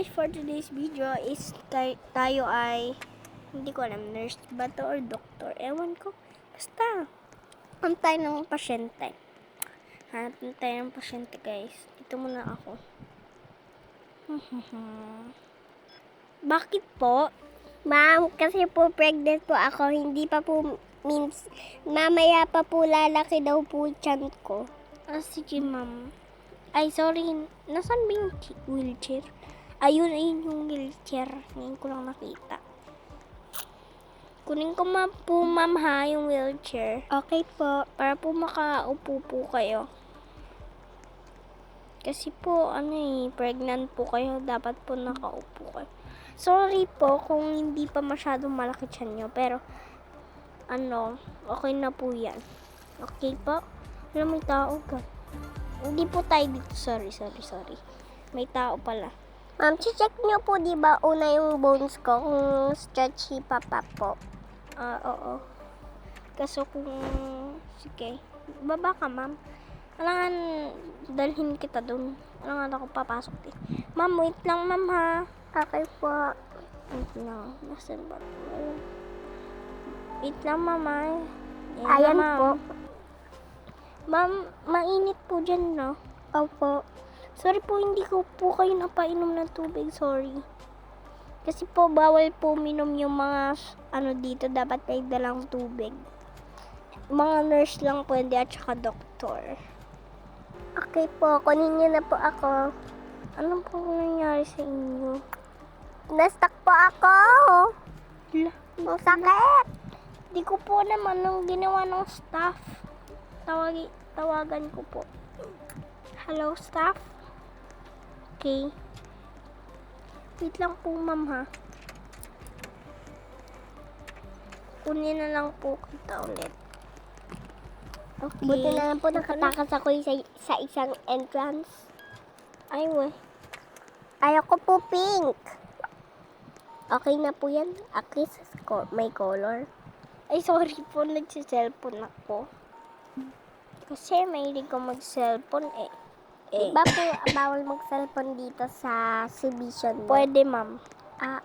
guys, for today's video is tayo ay hindi ko alam, nurse ba to or doctor, ewan ko, basta hanap tayo ng pasyente. Hanap tayo ng pasyente guys. Dito muna ako. Bakit po? Ma'am, kasi po pregnant po ako, hindi pa po means mamaya pa po lalaki daw po tiyan ko. Sige ma'am. Ay sorry, nasan ba yung wheelchair? Ayun yung wheelchair. Ngayon ko lang nakita. Kunin ko po ma'am ha, yung wheelchair. Okay po. Para po makaupo po kayo. Kasi po, pregnant po kayo. Dapat po nakaupo kayo. Sorry po kung hindi pa masyadong malaki tiyan nyo. Pero, okay na po yan. Okay po? May tao ka. Hindi po tayo dito. Sorry. May tao pala. Ma'am, check niyo po di ba una yung bones ko kung stretchy pa po. Oo. Kaso kung, sige, baba ka ma'am. Kailangan dalhin kita dun. Kailangan ako papasok din. Ma'am, wait lang ma'am ha. Okay po. Wait lang. Nasaan ba? Wait lang ma'am ha. Ayan ma'am. po. Ma'am, mainit po dyan, no? Opo. Sorry po, hindi ko po kayo napainom ng tubig. Sorry. Kasi po, bawal po minom yung mga, dito. Dapat may dalang tubig. Mga nurse lang pwede at saka doktor. Okay po, kunin niyo na po ako. Ano po nangyari sa inyo? Na-stuck po ako. Ang sakit. Di ko po alam anong ginawa ng staff. Tawagan ko po. Hello, staff? Okay. Wait lang po, ma'am, ha? Kunin na lang po kita ulit. Okay. Buti na lang po nakatakas ako sa isang entrance. Ay, weh. Ayoko po pink. Okay na po yan. Akis, may color. Ay, sorry po. Nagsiselfone ako. Kasi mahilig ko mag-cellphone eh. Diba po bawal mag-cellphone dito sa exhibition? Pwede, ma'am.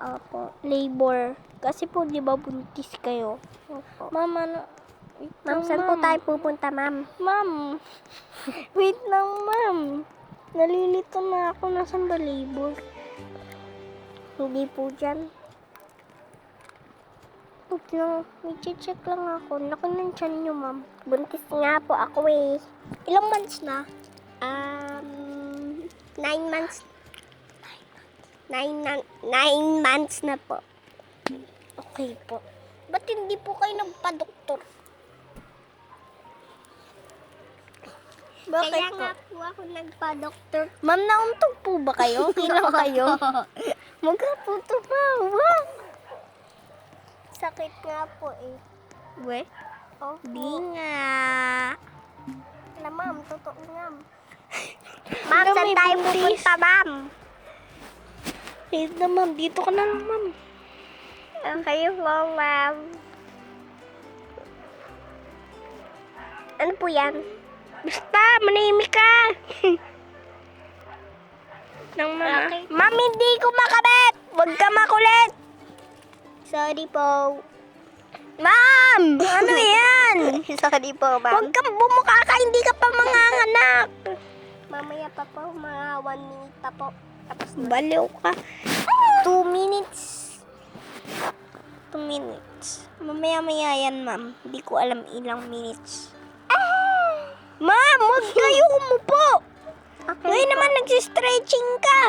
Opo. Labor. Kasi po, di ba buntis kayo? Opo. Ma'am, Ma'am, saan po tayo pupunta, ma'am? Ma'am, wait lang, ma'am. Nalilito na ako. Nasaan ba labor? Hindi po dyan. Wait lang. May check lang ako. Laki ng tiyan nyo, ma'am. Buntis nga po ako eh. Ilang months na? 9 months. 9 months na po. Okay po. Ba't hindi po kayo nagpa-doktor? Bakit Kaya po? nga po ako nagpa-doktor. Ma'am, nauntog po ba kayo? Kailan kayo? Magkaputo pa. Wow. Sakit nga po eh. We? Opo. Di nga. Alam, ma'am, totoo nga. Ma'am, Alam, saan may tayo buntis. pupunta, ma'am? Wait na, ma'am. Dito ka na lang, ma'am. Okay po, ma'am. Ano po yan? Basta, manahimik ka. Nang mama. Okay. Ma'am, hindi ko makabit. Huwag ka makulit. Sorry po. Ma'am, ano yan? Sorry po, ma'am. Huwag kang bumuka ka. Hindi ka pa manganganak. Mamaya pa po, mga 1 minute pa po. Tapos na. Baliw ka. 2 minutes. 2 minutes. Mamaya-maya yan, ma'am. Hindi ko alam ilang minutes. Ma'am, huwag kayo umupo. Okay Ngayon po. naman nagsistretching ka.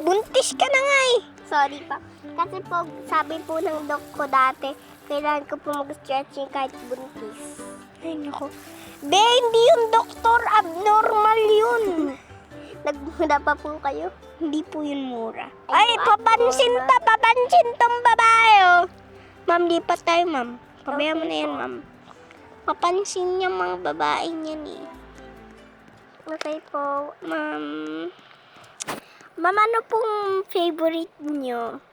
Buntis ka na nga eh. Sorry pa. Kasi po, sabi po ng doc ko dati, kailangan ko po mag-stretching kahit buntis. Ay, nako. Be, hindi yung doktor. Abnormal yun. Nagmura pa po kayo? Hindi po yun mura. Ay, Ay, papansin tong babae, oh. Ma'am, lipat tayo, ma'am. Pabaya mo na yan, ma'am. Papansin niya mga babae niyan, eh. Okay po. Ma'am, ano pong favorite niyo?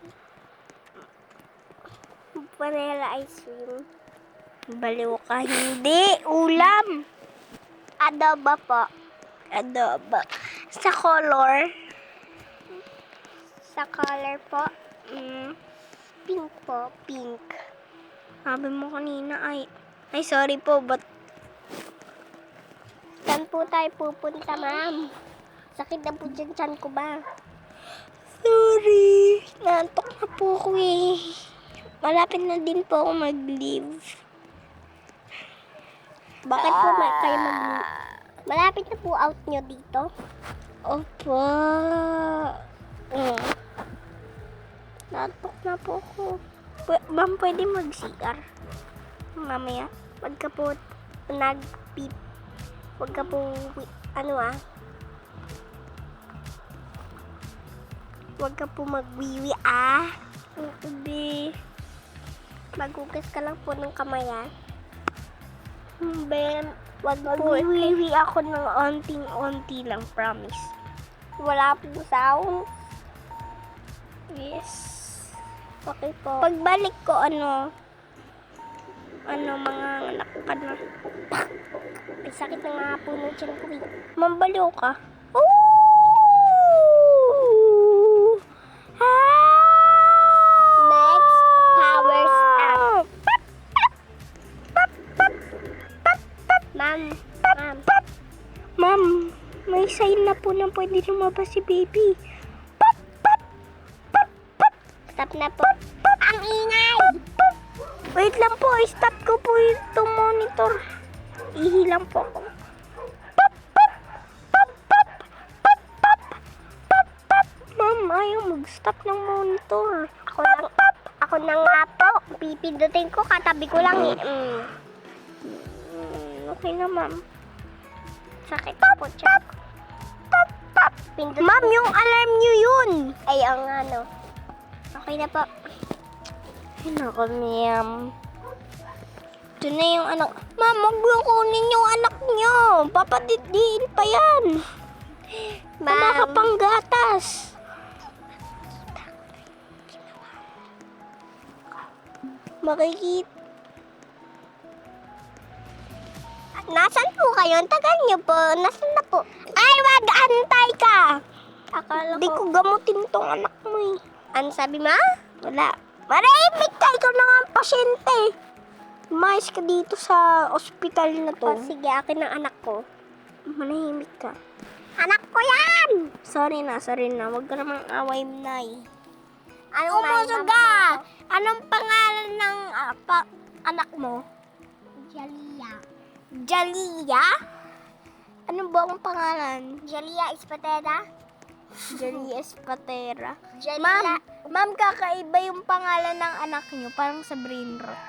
Vanilla ice cream. Baliw ka, hindi. Ulam. Adobo po. Adobo. Sa color? Sa color po, Mm, pink po, pink. sabi mo kanina ay sorry po, but Saan po tayo pupunta, ma'am? Sakit na po dyan, tiyan ko ba? sorry. Naantok na po ako eh. Malapit na din po ako mag-leave. Bakit po kayo malapit na po out nyo dito? Opo. Naantok na po ako. Ma'am, pwede mag-CR? Mamaya. Wag ka po nag-pip. Wag ka po, Wag ka po magwiwi, Hindi. Magugas ka lang po ng kamay, Ben, Wag po, magwiwi ako ng onting-onti lang, promise. wala po sound. Yes. Okay po. Pagbalik ko, mga anak ka na. Ay, sakit na nga po ng tiyan ko, Mambaliw ka. Ooh! Next, powers up. Ma'am, Ma'am, may sign na po na pwede lumabas si baby. stop na po. Ang ingay! Wait lang po, stop ko po itong monitor. Ihi lang po ako. Ma'am, ayaw mag-stop ng monitor. Ako na nga po. Pipindutin ko, katabi ko lang Okay na, ma'am. Sakit na po tiyan ko. Pindot Ma'am, yung alarm nyo yun. Ay, ang Okay na po. Ay, nako, ma'am. Ito na yung anak. Ma'am, huwag mo kunin yung anak nyo. Papadiddiin pa yan. Wala ka pang gatas. Makikita. Nasaan po kayo? Ang tagal niyo po. Nasaan na po? Ay, wag! Antay ka! Akala Di ko gamutin tong anak mo eh. Ano sabi ma? Wala. Marahimik ka! Ikaw na nga ang pasyente. Umayos ka dito sa ospital na to. Sige, akin ang anak ko. Manahimik ka. Anak ko yan! Sorry na. Huwag ka namang away, Nay. Anong Umusog may- ka! Anong pangalan ng anak mo? Jalia. Jalia? Ano ba ang pangalan? Jalia Espatera? Jalia Espatera. Jalia. Ma'am, kakaiba yung pangalan ng anak niyo. Parang sa brain rot.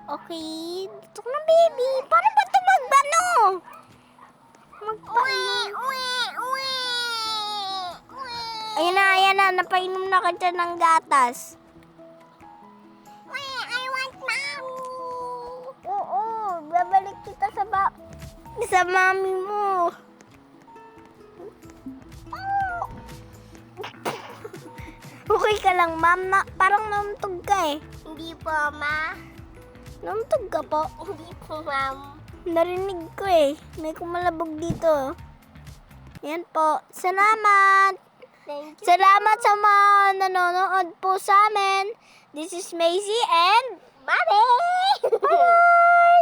Okay, dito na baby. Paano ba ito magbano? Ayan na, napainom na ka dyan ng gatas. I want mommy. Oo, babalik kita sa mami mo. Okay ka lang, ma'am. Parang nauntog ka eh. Hindi po, ma. Nauntog ka po. Hindi po, ma'am. Narinig ko eh. May kumalabog dito. Yan po. Salamat. Thank you. Salamat sa mga nanonood po sa amin. This is Maisy and Mommy! bye!